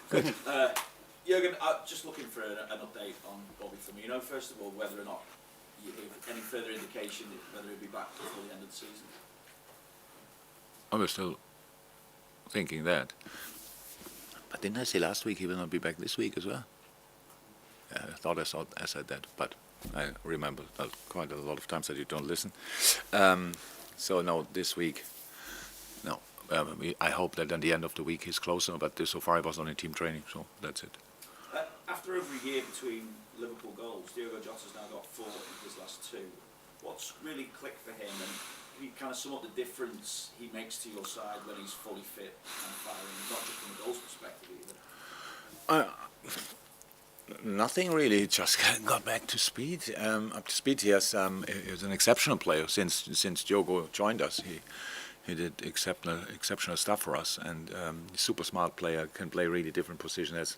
Good. Jürgen, just looking for an update on Bobby Firmino. First of all, whether or not you have any further indication whether he'll be back before the end of the season. I was still thinking that. But didn't I say last week he will not be back this week as well? I thought I said that, but I remember quite a lot of times that you don't listen. So no, this week, no. I hope that at the end of the week he's closer, but so far he was only team training, so that's it. After over a year between Liverpool goals, Diogo Jota's now got 4 in his last 2. What's really clicked for him, and you kind of sum up the difference he makes to your side when he's fully fit and firing, not just from a goals perspective either? Nothing really. He just got back to speed. Up to speed. He was an exceptional player since Diogo joined us. He did exceptional stuff for us, and he's a super smart player. Can play really different positions.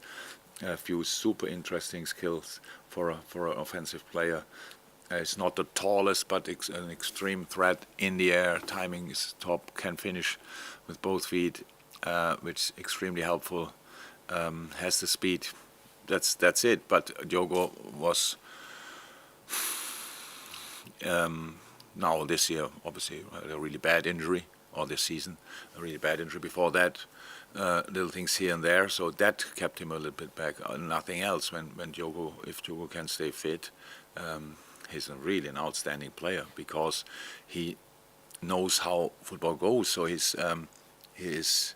Has a few super interesting skills for an offensive player. He's not the tallest, but an extreme threat in the air. Timing is top. Can finish with both feet, which is extremely helpful. Has the speed. That's it. But Diogo was now this year obviously a really bad injury, or this season a really bad injury. Before that, little things here and there. So that kept him a little bit back. Nothing else. If Diogo can stay fit, he's really an outstanding player because he knows how football goes. So he is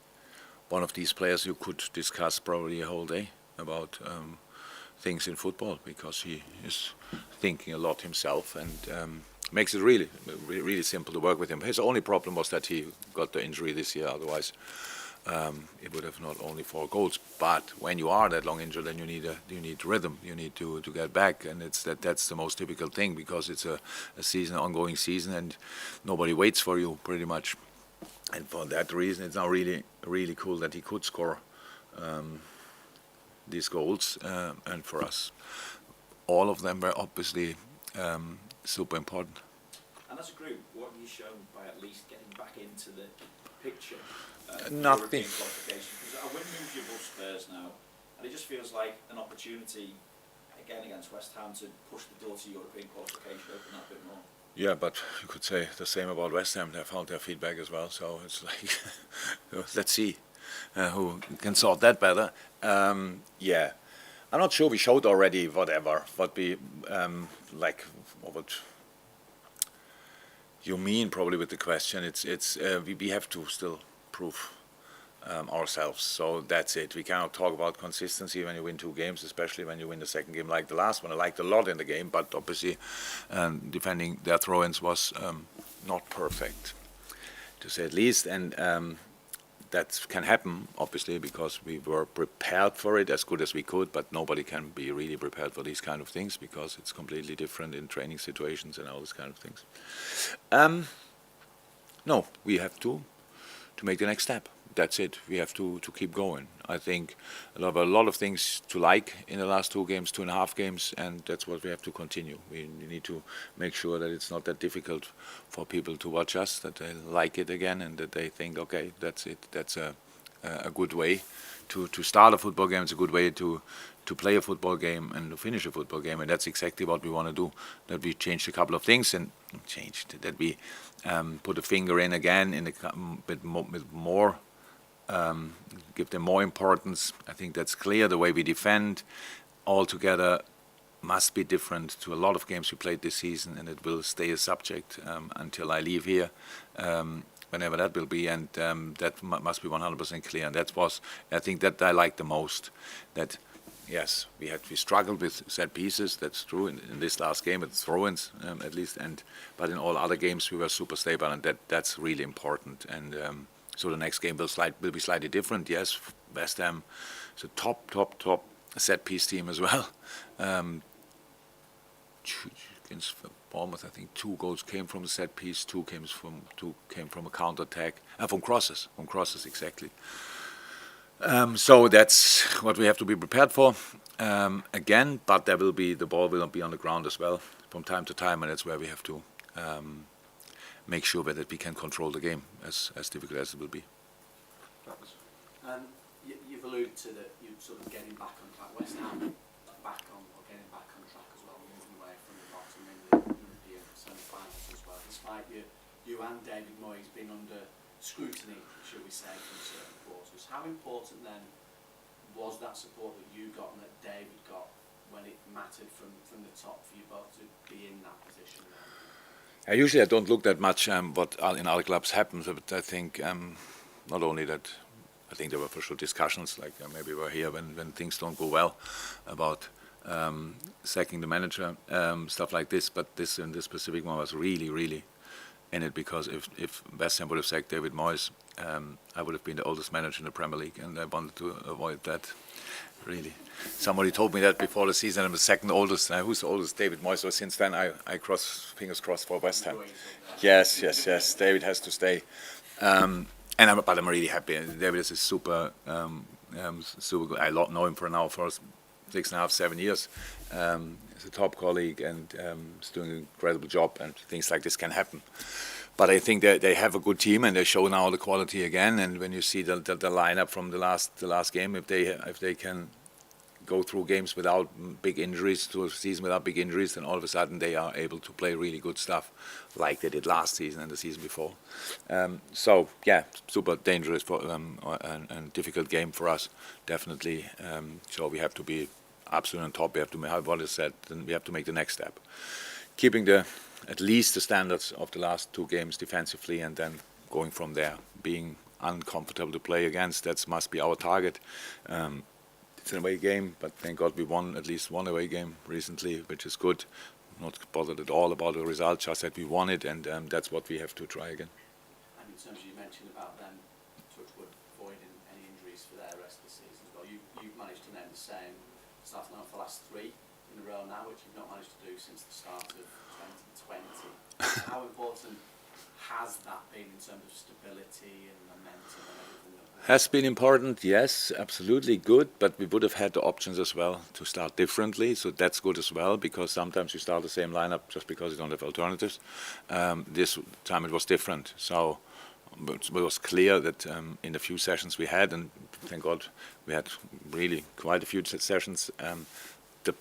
one of these players you could discuss probably a whole day about things in football, because he is thinking a lot himself, and makes it really simple to work with him. His only problem was that he got the injury this year. Otherwise, it would have not only 4 goals. But when you are that long injured, then you need rhythm. You need to get back, and that's the most typical thing, because it's a ongoing season, and nobody waits for you pretty much. And for that reason, it's now really cool that he could score these goals, and for us, all of them were obviously super important. And as a group, what have you shown by at least getting back into the picture? Nothing. Because a win moves you above Spurs now, and it just feels like an opportunity again against West Ham to push the door to European qualification, open that a bit more. Yeah, but you could say the same about West Ham. They found their feedback as well, so it's like let's see who can sort that better. Yeah, I'm not sure we showed already what we like. What you mean probably with the question? We have to still prove ourselves. So that's it. We cannot talk about consistency when you win 2 games, especially when you win the second game like the last one. I liked a lot in the game, but obviously defending their throw-ins was not perfect, to say at least. And that can happen, obviously, because we were prepared for it as good as we could, but nobody can be really prepared for these kind of things, because it's completely different in training situations and all these kind of things. No, we have to make the next step. That's it. We have to keep going. I think a lot of things to like in the last 2.5 games, and that's what we have to continue. We need to make sure that it's not that difficult for people to watch us, that they like it again, and that they think, okay, that's it. That's a good way to start a football game. It's a good way to play a football game and to finish a football game, and that's exactly what we want to do. That we changed a couple of things that we put a finger in again in with more. Give them more importance. I think that's clear. The way we defend altogether must be different to a lot of games we played this season, and it will stay a subject until I leave here, whenever that will be, and that must be 100% clear. And I think that I like the most. That yes, we struggled with set pieces. That's true in this last game with throw-ins at least, but in all other games we were super stable, and that's really important. And so the next game will be slightly different. Yes, West Ham is a top set piece team as well. Against Bournemouth, I think 2 goals came from a set piece, 2 came from a counter attack, from crosses exactly. So that's what we have to be prepared for again. But the ball will be on the ground as well from time to time, and that's where we have to make sure that we can control the game as difficult as it will be. And you've alluded to that you're sort of getting back on track. West Ham getting back on track as well, moving away from the bottom in the European semi-finals as well. Despite you and David Moyes being under scrutiny, shall we say, from certain quarters. How important then was that support that you got and that David got when it mattered from the top for you both to be in that position? Usually I don't look that much what in other clubs happens, but I think not only that. I think there were for sure discussions, like maybe we're here when things don't go well, about sacking the manager, stuff like this. But this specific one was really in it, because if West Ham would have sacked David Moyes, I would have been the oldest manager in the Premier League, and I wanted to avoid that. Really, somebody told me that before the season. I'm the second oldest. Who's the oldest? David Moyes. So since then, I fingers crossed for West Ham. Yes. David has to stay. But I'm really happy. David is a super good. I know him for 6.5, 7 years. He's a top colleague, and he's doing an incredible job. And things like this can happen. But I think they have a good team, and they show now the quality again. And when you see the lineup from the last game, if they can go through games without big injuries, to a season without big injuries, then all of a sudden they are able to play really good stuff, like they did last season and the season before. So yeah, super dangerous and difficult game for us, definitely. So we have to be absolutely on top. We have to, how what is said, then we have to make the next step, keeping at least the standards of the last 2 games defensively, and then going from there. Being uncomfortable to play against, that must be our target. It's an away game, but thank God we won at least one away game recently, which is good. Not bothered at all about the result, just that we won it, and that's what we have to try again. And in terms of, you mentioned about them, touchwood, avoiding any injuries for their rest of the season as well. You've managed to name the same starting line for the last 3 in a row now, which you've not managed to do since the start of 2020. How important has that been in terms of stability and momentum and everything? Has been important, yes, absolutely good, but we would have had the options as well to start differently, so that's good as well, because sometimes you start the same lineup just because you don't have alternatives. This time it was different, so it was clear that in the few sessions we had, and thank God we had really quite a few sessions, the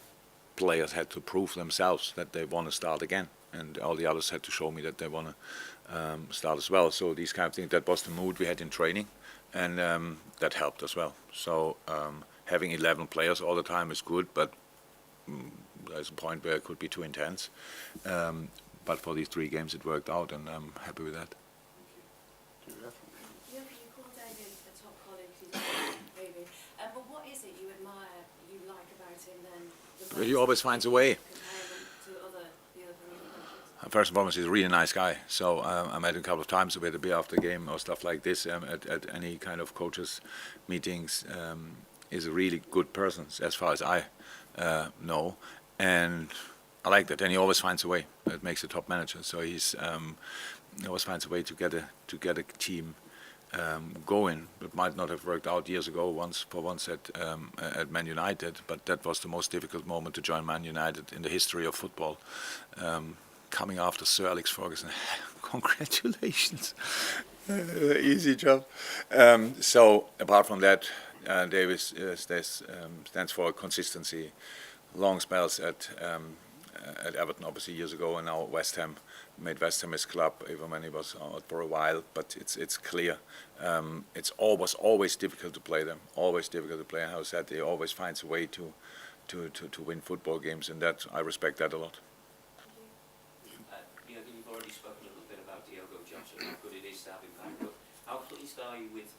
players had to prove themselves that they want to start again, and all the others had to show me that they want to start as well. So these kind of things, that was the mood we had in training. And that helped as well. So having 11 players all the time is good, but there's a point where it could be too intense. But for these 3 games it worked out, and I'm happy with that. You call David a top colleague, he's a baby. But what is it you admire, you like about him then? He always finds a way. To First and foremost, he's a really nice guy. So I met him a couple of times. We had a beer after the game or stuff like this at any kind of coaches' meetings. He's a really good person, as far as I know, and I like that. And he always finds a way. That makes a top manager. So he always finds a way to get a team going. It might not have worked out years ago. Once at Man United, but that was the most difficult moment to join Man United in the history of football. Coming after Sir Alex Ferguson, congratulations, easy job. So apart from that, Davis stands for consistency. Long spells at Everton, obviously years ago, and now West Ham. Made West Ham his club, even when he was out for a while. But it's clear. It's always difficult to play them. Always difficult to play. And how said, he always finds a way to win football games, and that I respect that a lot. You've already spoken a little bit about Diogo Jota, how good it is to have him back, but how pleased are you with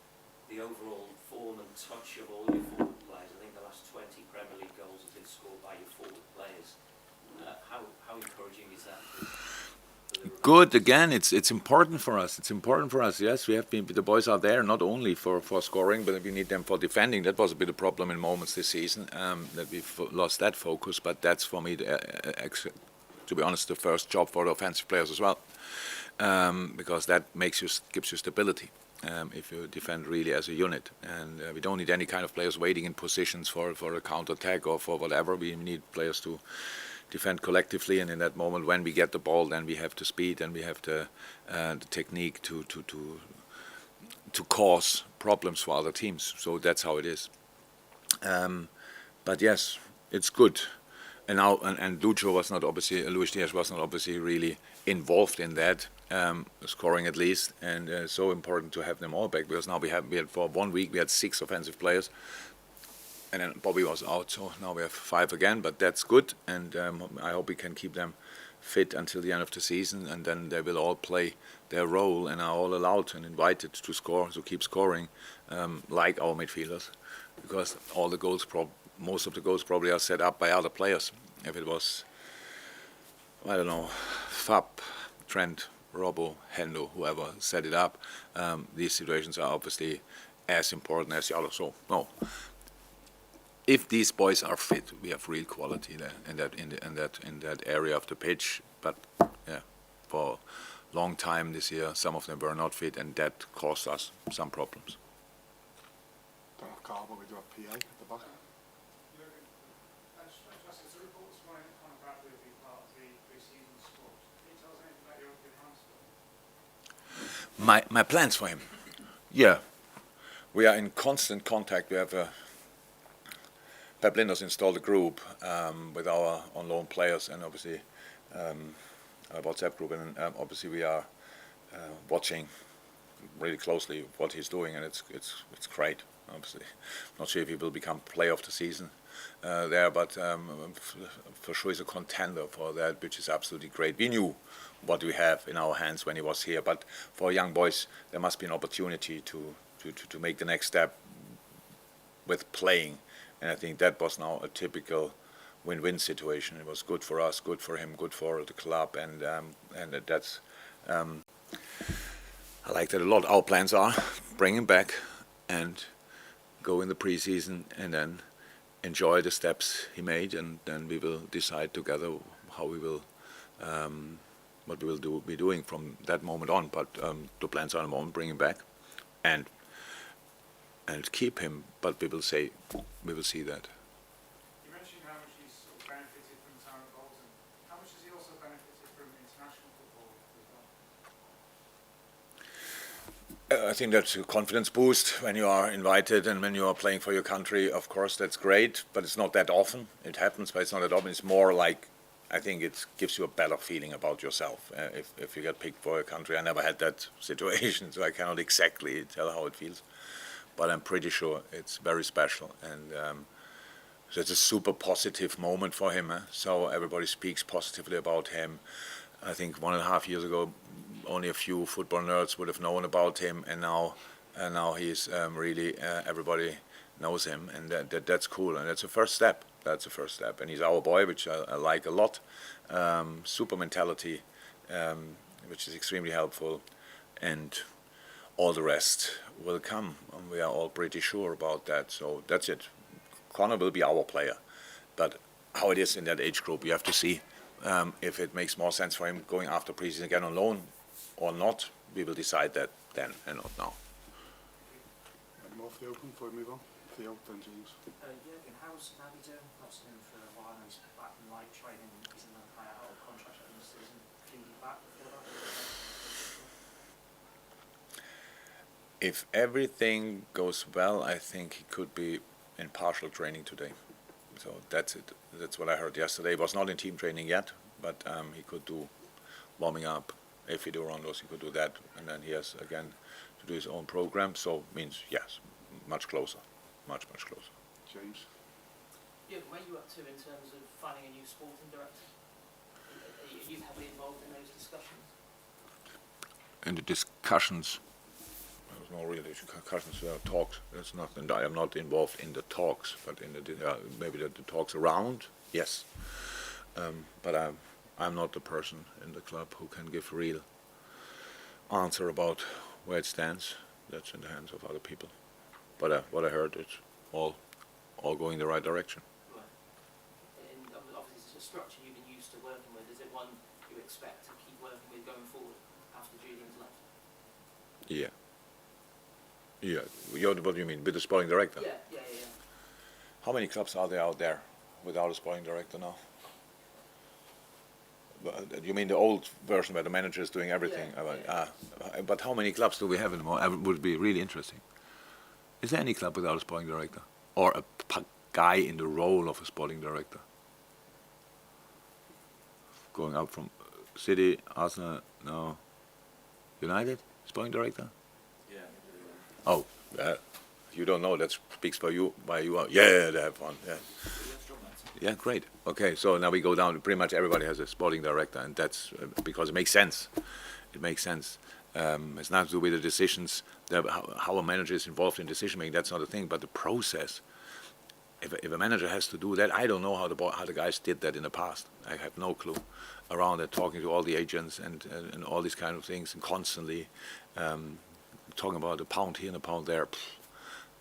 the overall form and touch of all your forward players? I think the last 20 Premier League goals have been scored by your forward players. How encouraging is that? Good. Again, it's important for us. It's important for us. Yes, we have been. The boys are there not only for scoring, but we need them for defending. That was a bit of a problem in moments this season, that we've lost that focus. But that's for me, to be honest, the first job for the offensive players as well, because that gives you stability. If you defend really as a unit, and we don't need any kind of players waiting in positions for a counter attack or for whatever. We need players to defend collectively, and in that moment when we get the ball, then we have the speed and we have the technique to to cause problems for other teams. So that's how it is. But yes, it's good. And now, and Lucho was not obviously, Luis Diaz was not obviously really involved in that, scoring at least. And so important to have them all back, because now we had for 1 week we had 6 offensive players, and then Bobby was out, so now we have 5 again. But that's good, and I hope we can keep them fit until the end of the season, and then they will all play their role and are all allowed and invited to score, to keep scoring, like our midfielders, because all the goals, most of the goals probably are set up by other players. If it was, I don't know, Fab, Trent, Robbo, Hendo, whoever set it up, these situations are obviously as important as the others. So no, if these boys are fit, we have real quality there in that area of the pitch. But yeah, for a long time this year, some of them were not fit, and that caused us some problems. Don't have Carver, we do have PA at the back. There's a report this morning that Conor Bradley will be part of the pre-season squad. Can you tell us anything about your opening hands for him? My plans for him, yeah, we are in constant contact. We have Pep Linders installed a group with our on loan players, and obviously a WhatsApp group, and obviously we are watching really closely what he's doing, and it's great. Obviously, not sure if he will become player of the season there, but for sure he's a contender for that, which is absolutely great. We knew what we have in our hands when he was here, but for young boys there must be an opportunity to make the next step with playing, and I think that was now a typical win-win situation. It was good for us, good for him, good for the club, and that's I like that a lot. Our plans are bring him back and go in the preseason, and then enjoy the steps he made, and then we will decide together how we will, what we will be doing from that moment on. But the plans are at the moment bring him back, and keep him. But we will see that. You mentioned how much he's sort of benefited from time at Bolton. How much has he also benefited from international football as well? I think that's a confidence boost when you are invited and when you are playing for your country. Of course, that's great, but it's not that often. It happens, but it's not that often. It's more like, I think it gives you a better feeling about yourself if you get picked for your country. I never had that situation, so I cannot exactly tell how it feels, but I'm pretty sure it's very special, and so it's a super positive moment for him. So everybody speaks positively about him. I think 1.5 years ago, only a few football nerds would have known about him, and now he's really everybody knows him, and that's cool, and that's a first step. That's the first step, and he's our boy, which I like a lot. Super mentality, which is extremely helpful, and all the rest will come, and we are all pretty sure about that. So that's it. Conor will be our player, but how it is in that age group, you have to see if it makes more sense for him going after preseason again on loan or not. We will decide that then, and not now. Any more for the open before we move on? Theo, then James. Jürgen, how's Naby doing? Not seen him for a while now. He's back from light training. He's in a higher out of contract at the end of the season. Can he be back before that? If everything goes well, I think he could be in partial training today. So that's it. That's what I heard yesterday. He was not in team training yet, but he could do warming up. If he do rondos, he could do that, and then he has again to do his own program. So means yes, much closer, much closer. James. Yeah, where are you up to in terms of finding a new sporting director? Are you heavily involved in those discussions? In the discussions, there's no real discussions. There are talks. There's nothing. I am not involved in the talks, but in the maybe the talks around, yes. But I'm not the person in the club who can give real answer about where it stands. That's in the hands of other people. But what I heard, it's all going the right direction. Right. And obviously it's a structure you've been used to working with. Is it one you expect to keep working with going forward after Julian's left? Yeah. What do you mean, with the sporting director? Yeah. How many clubs are there out there without a sporting director now? You mean the old version where the manager is doing everything? Yeah, But how many clubs do we have anymore? It would be really interesting. Is there any club without a sporting director? Or a guy in the role of a sporting director? Going up from City, Arsenal, no. United, sporting director? Yeah. Oh, you don't know. That speaks for you. Why you are? Yeah, they have one. Yeah. Yeah, great. Okay, so now we go down. Pretty much everybody has a sporting director, and that's because it makes sense. It makes sense. It's not to do with the decisions, how a manager is involved in decision making. That's not a thing, but the process. If a manager has to do that, I don't know how the guys did that in the past. I have no clue. Around it, talking to all the agents and all these kind of things, and constantly talking about a pound here and a pound there.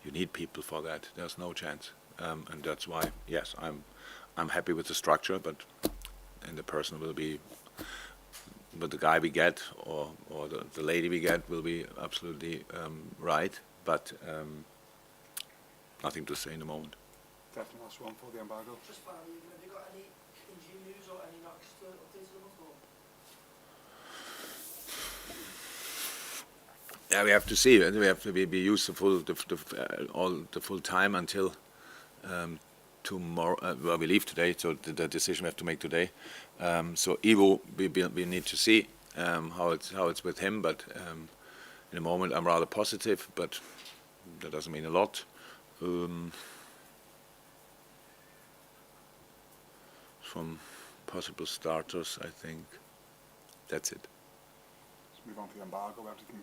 You need people for that. There's no chance, and that's why. Yes, I'm happy with the structure, and the person will be. But the guy we get or the lady we get will be absolutely right. But nothing to say in the moment. Definitely last one for the embargo. Just finally, have you got any injury news or any knocks to update them at all? Yeah, we have to see. We have to be used to the full time until tomorrow. Well, we leave today, so the decision we have to make today. So Ivo, we need to see how it's with him. But in the moment, I'm rather positive, but that doesn't mean a lot. From possible starters, I think that's it. Let's move on to the embargo. Everything